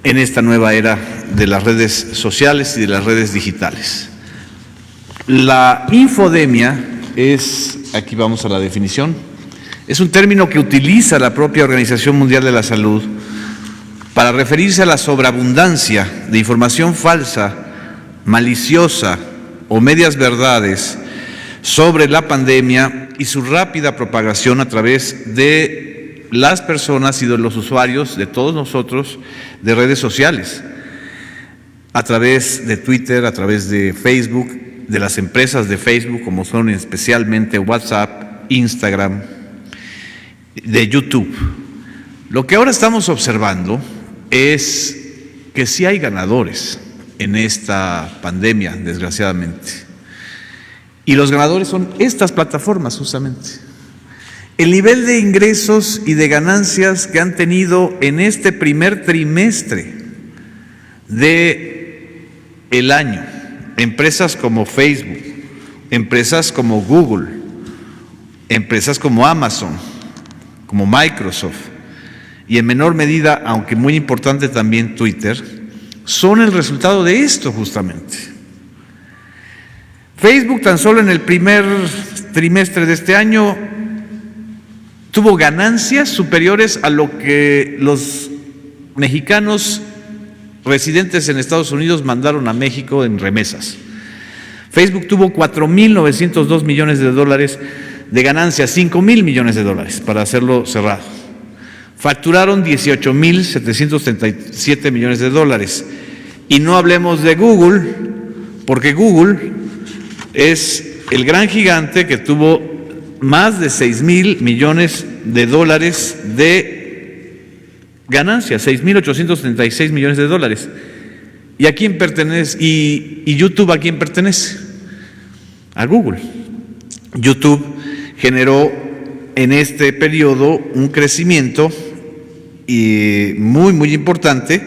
en esta nueva era de las redes sociales y de las redes digitales. La infodemia es, aquí vamos a la definición, es un término que utiliza la propia Organización Mundial de la Salud para referirse a la sobreabundancia de información falsa, maliciosa o medias verdades sobre la pandemia y su rápida propagación a través de las personas y de los usuarios, de todos nosotros, de redes sociales, a través de Twitter, a través de Facebook, de las empresas de Facebook, como son especialmente WhatsApp, Instagram, de YouTube. Lo que ahora estamos observando es que sí hay ganadores en esta pandemia, desgraciadamente. Y los ganadores son estas plataformas, justamente. El nivel de ingresos y de ganancias que han tenido en este primer trimestre del año, empresas como Facebook, empresas como Google, empresas como Amazon, como Microsoft, y en menor medida, aunque muy importante también Twitter, son el resultado de esto justamente. Facebook tan solo en el primer trimestre de este año tuvo ganancias superiores a lo que los mexicanos residentes en Estados Unidos mandaron a México en remesas. Facebook tuvo 4.902 millones de dólares de ganancias, 5.000 millones de dólares, para hacerlo cerrado. Facturaron 18.737 millones de dólares. Y no hablemos de Google, porque Google es el gran gigante que tuvo más de 6.000 millones de dólares de ganancias, 6.836 millones de dólares. ¿Y a quién pertenece? ¿Y YouTube a quién pertenece? A Google. YouTube generó en este periodo un crecimiento muy importante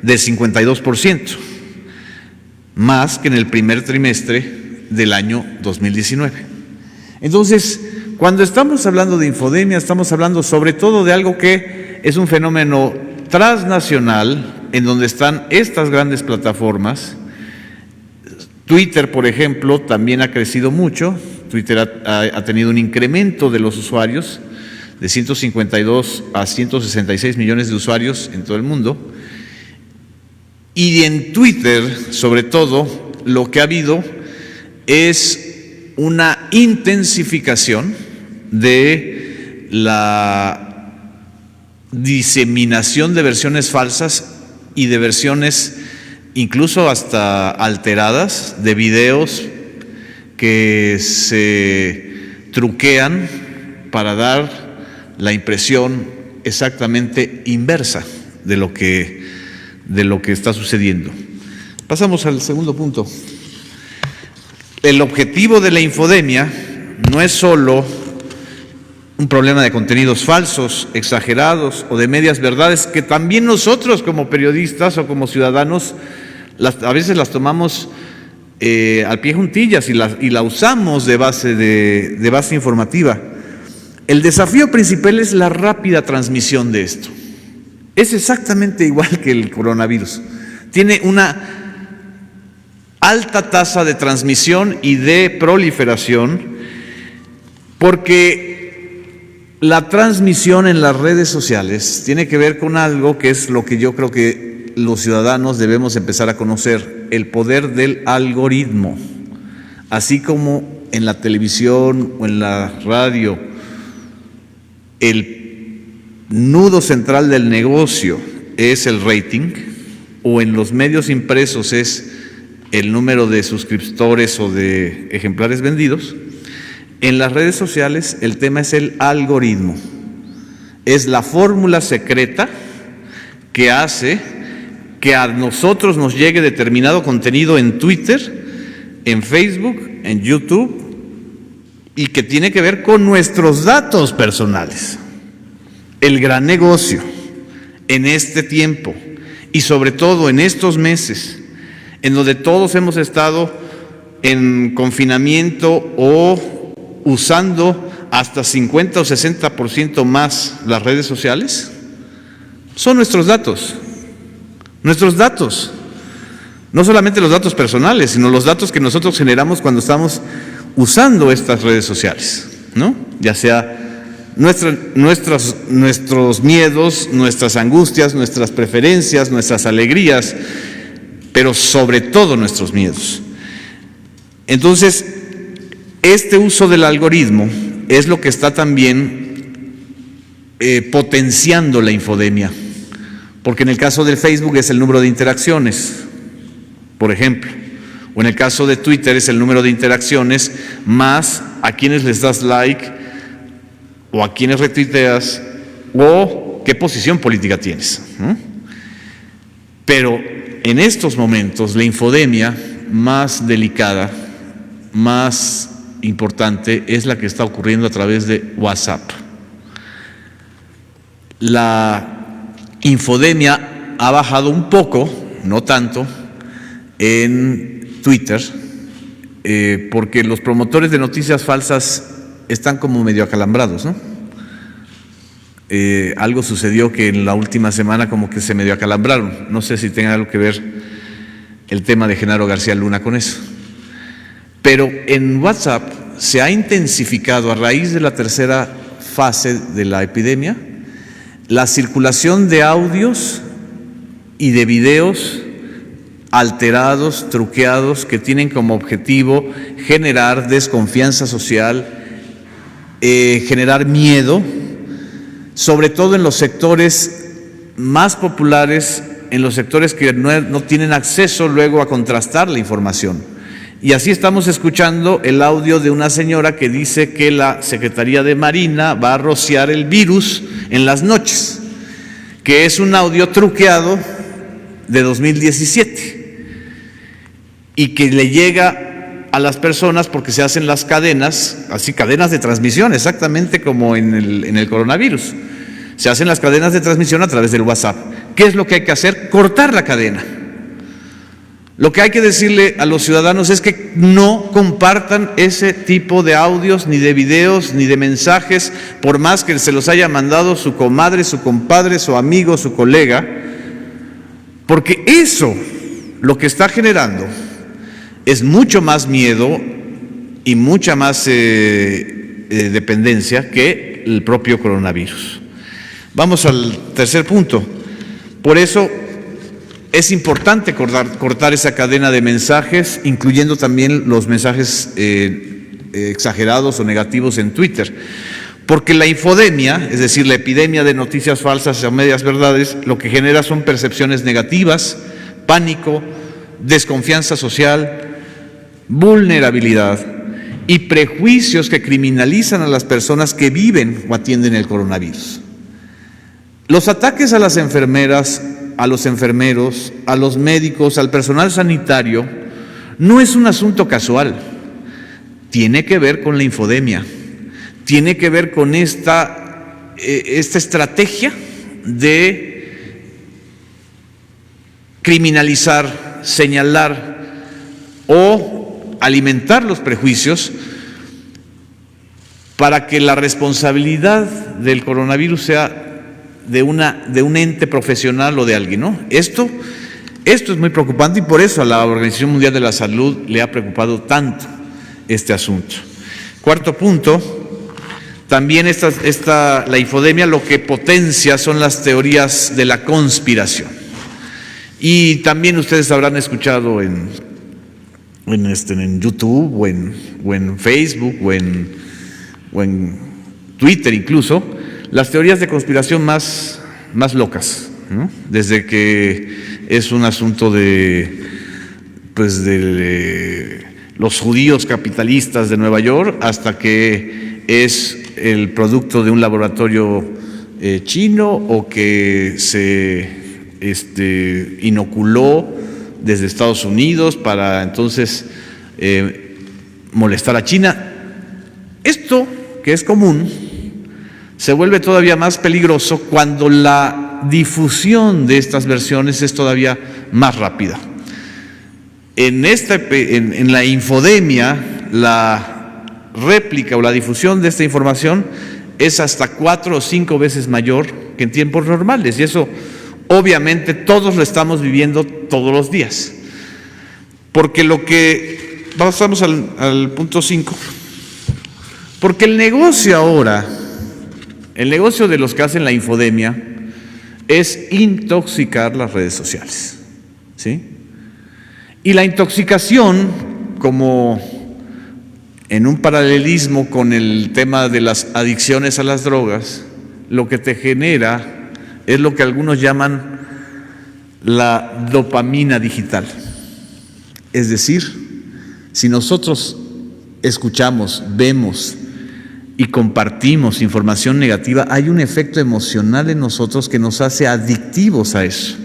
de 52%, más que en el primer trimestre del año 2019. Entonces, cuando estamos hablando de infodemia, estamos hablando sobre todo de algo que es un fenómeno transnacional, en donde están estas grandes plataformas. Twitter, por ejemplo, también ha crecido mucho. Twitter ha tenido un incremento de los usuarios de 152 a 166 millones de usuarios en todo el mundo. Y en Twitter, sobre todo, lo que ha habido es una intensificación de la diseminación de versiones falsas y de versiones incluso hasta alteradas de videos que se truquean para dar la impresión exactamente inversa de lo que está sucediendo. Pasamos al segundo punto. El objetivo de la infodemia no es solo un problema de contenidos falsos, exagerados o de medias verdades, que también nosotros como periodistas o como ciudadanos a veces las tomamos al pie juntillas y la usamos de base informativa. El desafío principal es la rápida transmisión de esto. Es exactamente igual que el coronavirus. Tiene una alta tasa de transmisión y de proliferación, porque la transmisión en las redes sociales tiene que ver con algo que es lo que yo creo que los ciudadanos debemos empezar a conocer: el poder del algoritmo. Así como en la televisión o en la radio el nudo central del negocio es el rating, o en los medios impresos es el número de suscriptores o de ejemplares vendidos, en las redes sociales el tema es el algoritmo. Es la fórmula secreta que hace que a nosotros nos llegue determinado contenido en Twitter, en Facebook, en YouTube, y que tiene que ver con nuestros datos personales. El gran negocio en este tiempo y sobre todo en estos meses en donde todos hemos estado en confinamiento o usando hasta 50 o 60% más las redes sociales, son nuestros datos. Nuestros datos, no solamente los datos personales, sino los datos que nosotros generamos cuando estamos usando estas redes sociales, ¿no? Ya sea nuestros miedos, nuestras angustias, nuestras preferencias, nuestras alegrías, pero sobre todo nuestros miedos. Entonces, este uso del algoritmo es lo que está también potenciando la infodemia, porque en el caso del Facebook es el número de interacciones, por ejemplo, o en el caso de Twitter es el número de interacciones más a quienes les das like o a quienes retuiteas o qué posición política tienes, ¿no? Pero en estos momentos la infodemia más delicada, más importante, es la que está ocurriendo a través de WhatsApp. La infodemia ha bajado un poco, no tanto, en Twitter, porque los promotores de noticias falsas están como medio acalambrados, ¿no? Algo sucedió que en la última semana como que se medio acalambraron. No sé si tenga algo que ver el tema de Genaro García Luna con eso. Pero en WhatsApp se ha intensificado a raíz de la tercera fase de la epidemia la circulación de audios y de videos alterados, truqueados, que tienen como objetivo generar desconfianza social, generar miedo, sobre todo en los sectores más populares, en los sectores que no tienen acceso luego a contrastar la información. Y así estamos escuchando el audio de una señora que dice que la Secretaría de Marina va a rociar el virus en las noches, que es un audio truqueado de 2017 y que le llega a las personas porque se hacen las cadenas, así cadenas de transmisión, exactamente como en el coronavirus. Se hacen las cadenas de transmisión a través del WhatsApp. ¿Qué es lo que hay que hacer? Cortar la cadena. Lo que hay que decirle a los ciudadanos es que no compartan ese tipo de audios, ni de videos, ni de mensajes, por más que se los haya mandado su comadre, su compadre, su amigo, su colega, porque eso lo que está generando es mucho más miedo y mucha más dependencia que el propio coronavirus. Vamos al tercer punto. Por eso es importante cortar esa cadena de mensajes, incluyendo también los mensajes exagerados o negativos en Twitter. Porque la infodemia, es decir, la epidemia de noticias falsas o medias verdades, lo que genera son percepciones negativas, pánico, desconfianza social, vulnerabilidad y prejuicios que criminalizan a las personas que viven o atienden el coronavirus. Los ataques a las enfermeras, a los enfermeros, a los médicos, al personal sanitario, no es un asunto casual. Tiene que ver con la infodemia, tiene que ver con esta estrategia de criminalizar, señalar o alimentar los prejuicios para que la responsabilidad del coronavirus sea de un ente profesional o de alguien, ¿no? Esto es muy preocupante y por eso a la Organización Mundial de la Salud le ha preocupado tanto este asunto. Cuarto punto, también la infodemia lo que potencia son las teorías de la conspiración. Y también ustedes habrán escuchado en YouTube o en Facebook o en Twitter incluso, las teorías de conspiración más locas, ¿no? Desde que es un asunto de los judíos capitalistas de Nueva York hasta que es el producto de un laboratorio chino o que se inoculó desde Estados Unidos para entonces molestar a China. Esto, que es común, se vuelve todavía más peligroso cuando la difusión de estas versiones es todavía más rápida. En la infodemia, la réplica o la difusión de esta información es hasta 4 o 5 veces mayor que en tiempos normales, y eso obviamente todos lo estamos viviendo todos los días. Porque pasamos al punto 5, porque el negocio ahora, el negocio de los que hacen la infodemia es intoxicar las redes sociales, ¿sí? Y la intoxicación, como en un paralelismo con el tema de las adicciones a las drogas, lo que te genera es lo que algunos llaman la dopamina digital. Es decir, si nosotros escuchamos, vemos y compartimos información negativa, hay un efecto emocional en nosotros que nos hace adictivos a eso,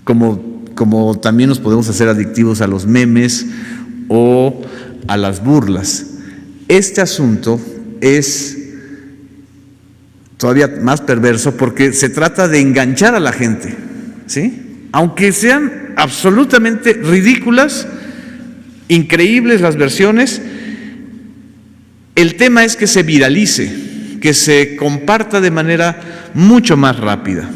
como también nos podemos hacer adictivos a los memes o a las burlas. Este asunto es todavía más perverso porque se trata de enganchar a la gente, ¿sí? Aunque sean absolutamente ridículas, increíbles las versiones, el tema es que se viralice, que se comparta de manera mucho más rápida.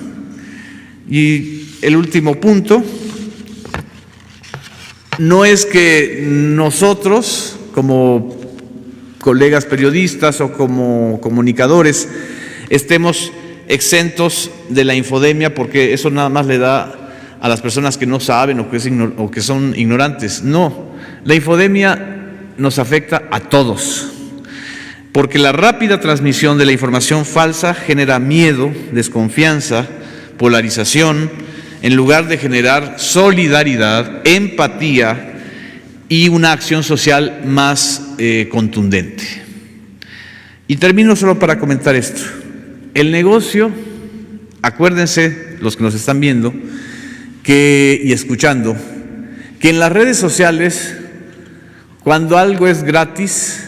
Y el último punto, no es que nosotros, como colegas periodistas o como comunicadores, estemos exentos de la infodemia, porque eso nada más le da a las personas que no saben o que son ignorantes. No, la infodemia nos afecta a todos, porque la rápida transmisión de la información falsa genera miedo, desconfianza, polarización, en lugar de generar solidaridad, empatía y una acción social más contundente. Y termino solo para comentar esto. El negocio, acuérdense, los que nos están viendo y escuchando, que en las redes sociales, cuando algo es gratis,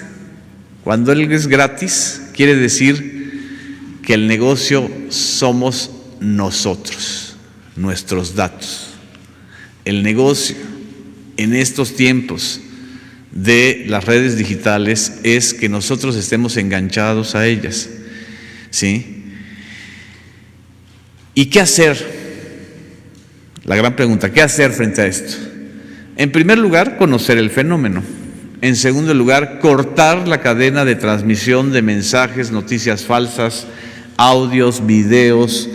quiere decir que el negocio somos nosotros, nuestros datos. El negocio en estos tiempos de las redes digitales es que nosotros estemos enganchados a ellas, ¿sí? ¿Y qué hacer? La gran pregunta, ¿qué hacer frente a esto? En primer lugar, conocer el fenómeno. En segundo lugar, cortar la cadena de transmisión de mensajes, noticias falsas, audios, videos,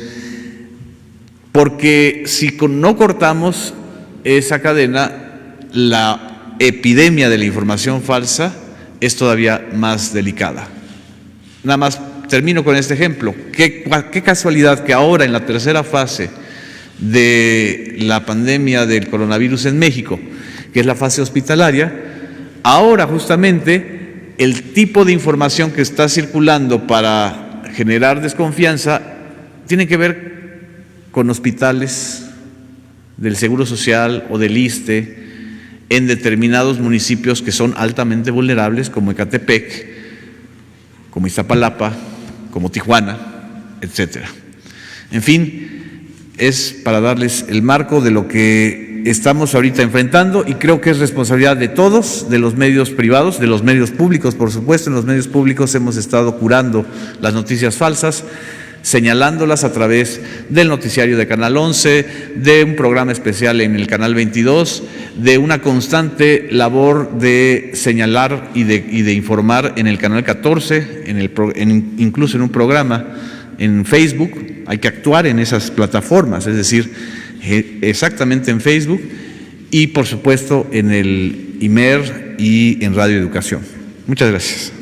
porque si no cortamos esa cadena, la epidemia de la información falsa es todavía más delicada. Nada más termino con este ejemplo. Qué casualidad que ahora, en la tercera fase de la pandemia del coronavirus en México, que es la fase hospitalaria, ahora justamente el tipo de información que está circulando para generar desconfianza tiene que ver con hospitales del Seguro Social o del ISSSTE en determinados municipios que son altamente vulnerables, como Ecatepec, como Iztapalapa, como Tijuana, etcétera. En fin, es para darles el marco de lo que estamos ahorita enfrentando, y creo que es responsabilidad de todos, de los medios privados, de los medios públicos, por supuesto. En los medios públicos hemos estado curando las noticias falsas, señalándolas a través del noticiario de Canal 11, de un programa especial en el Canal 22, de una constante labor de señalar y de informar en el Canal 14, incluso en un programa en Facebook. Hay que actuar en esas plataformas, es decir, exactamente en Facebook y por supuesto en el IMER y en Radio Educación. Muchas gracias.